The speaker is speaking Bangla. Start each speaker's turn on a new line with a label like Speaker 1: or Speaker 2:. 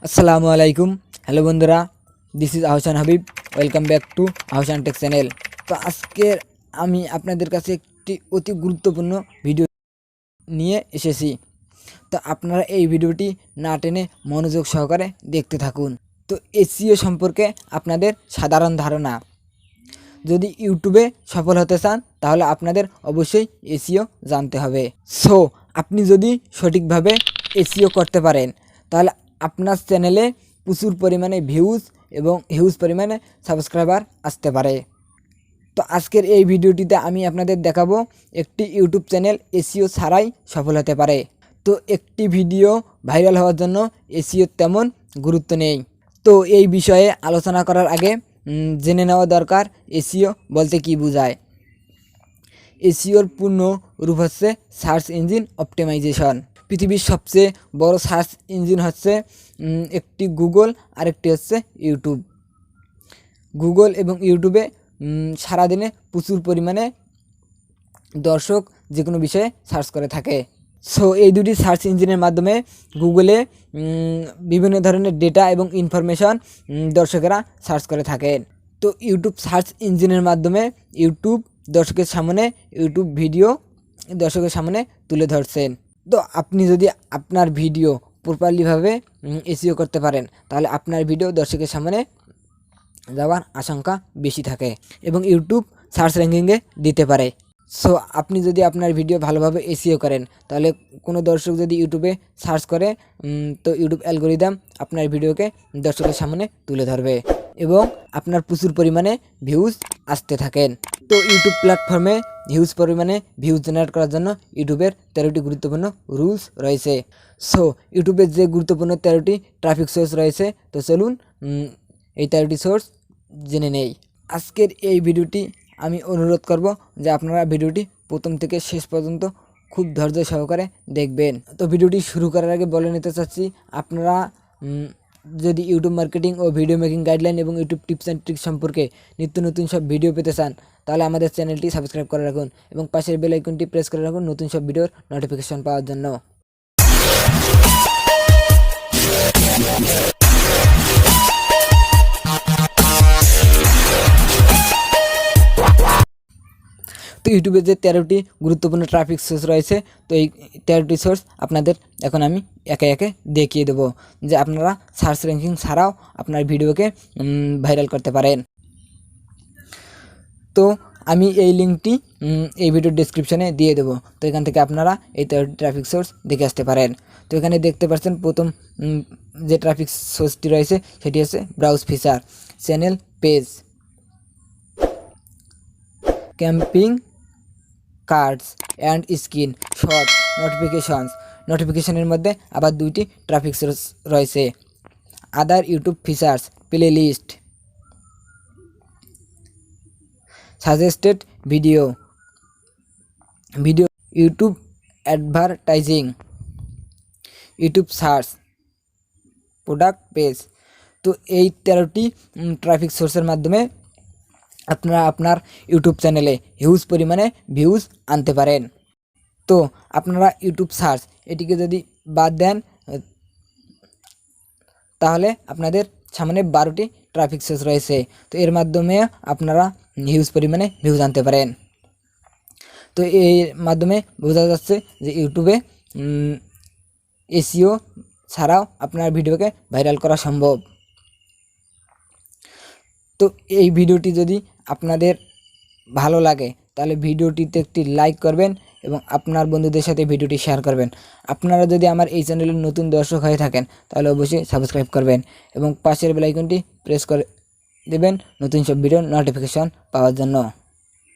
Speaker 1: আসসালামু আলাইকুম। হ্যালো বন্ধুরা, this is Ahsan Habib. Welcome back to Ahsan take channel. তো আজকে আমি আপনাদের কাছে একটি অতি গুরুত্বপূর্ণ ভিডিও নিয়ে এসেছি। তো আপনারা এই ভিডিওটি না টেনে মনোযোগ সহকারে দেখতে থাকুন। তো এসইও সম্পর্কে আপনাদের সাধারণ ধারণা। যদি ইউটিউবে সফল হতে চান তাহলে আপনাদের অবশ্যই এসইও জানতে হবে। সো আপনি যদি সঠিকভাবে এসইও করতে পারেন তাহলে আপনার চ্যানেলে প্রচুর পরিমাণে ভিউজ এবং হিউজ পরিমাণে সাবস্ক্রাইবার আসতে পারে। তো আজকের এই ভিডিওটিতে আমি আপনাদের দেখাবো একটি ইউটিউব চ্যানেল এসইও ছাড়াই সফল হতে পারে। তো একটি ভিডিও ভাইরাল হওয়ার জন্য এসইও তেমন গুরুত্ব নেই। তো এই বিষয়ে আলোচনা করার আগে জেনে নেওয়া দরকার এসইও বলতে কী বোঝায়। এসইওর পূর্ণ রূপ হচ্ছে সার্চ ইঞ্জিন অপটিমাইজেশন। পৃথিবীর সবচেয়ে বড় সার্চ ইঞ্জিন হচ্ছে একটি গুগল আর একটি হচ্ছে ইউটিউব। গুগল এবং ইউটিউবে সারাদিনে প্রচুর পরিমাণে দর্শক যে কোনো বিষয়ে সার্চ করে থাকে। সো এই দুটি সার্চ ইঞ্জিনের মাধ্যমে গুগলে বিভিন্ন ধরনের ডেটা এবং ইনফরমেশন দর্শকেরা সার্চ করে থাকেন। তো ইউটিউব সার্চ ইঞ্জিনের মাধ্যমে ইউটিউব দর্শকের সামনে ইউটিউব ভিডিও দর্শকের সামনে তুলে ধরছেন। তো আপনি যদি আপনার ভিডিও প্রপারলিভাবে এসইও করতে পারেন তাহলে আপনার ভিডিও দর্শকের সামনে যাওয়ার আশঙ্কা বেশি থাকে এবং ইউটিউব সার্চ র্যাঙ্কিংয়ে দিতে পারে। সো আপনি যদি আপনার ভিডিও ভালোভাবে এসইও করেন তাহলে কোনো দর্শক যদি ইউটিউবে সার্চ করে তো ইউটিউব অ্যালগরিদম আপনার ভিডিওকে দর্শকের সামনে তুলে ধরবে এবং আপনার প্রচুর পরিমাণে ভিউজ আসতে থাকেন। তো ইউটিউব প্ল্যাটফর্মে হিউজ পরিমাণে ভিউজ জেনারেট করার জন্য ইউটিউবের 13টি গুরুত্বপূর্ণ রুলস রয়েছে। সো ইউটিউবের যে গুরুত্বপূর্ণ 13টি ট্রাফিক সোর্স রয়েছে, তো চলুন এই 13টি সোর্স জেনে নেই। আজকের এই ভিডিওটি আমি অনুরোধ করব যে আপনারা ভিডিওটি প্রথম থেকে শেষ পর্যন্ত খুব ধৈর্য সহকারে দেখবেন। তো ভিডিওটি শুরু করার আগে বলে নিতে চাচ্ছি, আপনারা যদি ইউটিউব মার্কেটিং ও ভিডিও মেকিং গাইডলাইন এবং ইউটিউব টিপস অ্যান্ড ট্রিক্স সম্পর্কে নিত্য নতুন সব ভিডিও পেতে চান তাহলে আমাদের চ্যানেলটি সাবস্ক্রাইব করে রাখুন এবং পাশের বেল আইকনটি প্রেস করে রাখুন নতুন সব ভিডিওর নোটিফিকেশন পাওয়ার জন্য। তো ইউটিউবে যে 13টি গুরুত্বপূর্ণ ট্রাফিক সোর্স রয়েছে, তো এই 13টি সোর্স আপনাদের এখন আমি একে একে দেখিয়ে দেবো যে আপনারা সার্চ র্যাঙ্কিং ছাড়াও আপনার ভিডিওকে ভাইরাল করতে পারেন। তো আমি এই লিঙ্কটি এই ভিডিওর ডেসক্রিপশনে দিয়ে দেবো। তো এখান থেকে আপনারা এই 13টি ট্রাফিক সোর্স দেখে আসতে পারেন। তো এখানে দেখতে পাচ্ছেন প্রথম যে ট্রাফিক সোর্সটি রয়েছে সেটি হচ্ছে browse feature, channel page, campaign cards and screen shot, নোটিফিকেশনের মধ্যে আবার 2টি ট্রাফিক সোর্স রয়েছে, other YouTube features, playlist, suggested video, YouTube advertising, YouTube search, product page. তো এই 13টি ট্রাফিক সোর্সের মাধ্যমে আপনারা আপনার ইউটিউব চ্যানেলে হিউজ পরিমাণে ভিউজ আনতে পারেন। তো আপনারা ইউটিউব সার্চ এটিকে যদি বাদ দেন তাহলে আপনাদের সামনে 12টি ট্রাফিক সোর্স রয়েছে। তো এর মাধ্যমে আপনারা হিউজ পরিমাণে ভিউজ আনতে পারেন। তো এর মাধ্যমে বোঝা যাচ্ছে যে ইউটিউবে এসইও ছাড়াও আপনার ভিডিওকে ভাইরাল করা সম্ভব। তো এই ভিডিওটি যদি আপনাদের ভালো লাগে তাহলে ভিডিওটিতে একটি লাইক করবেন এবং আপনার বন্ধুদের সাথে ভিডিওটি শেয়ার করবেন। আপনারা যদি আমার এই চ্যানেলের নতুন দর্শক হয়ে থাকেন তাহলে অবশ্যই সাবস্ক্রাইব করবেন এবং পাশের বেল আইকনটি প্রেস করে দেবেন নতুন সব ভিডিওর নোটিফিকেশন পাওয়ার জন্য।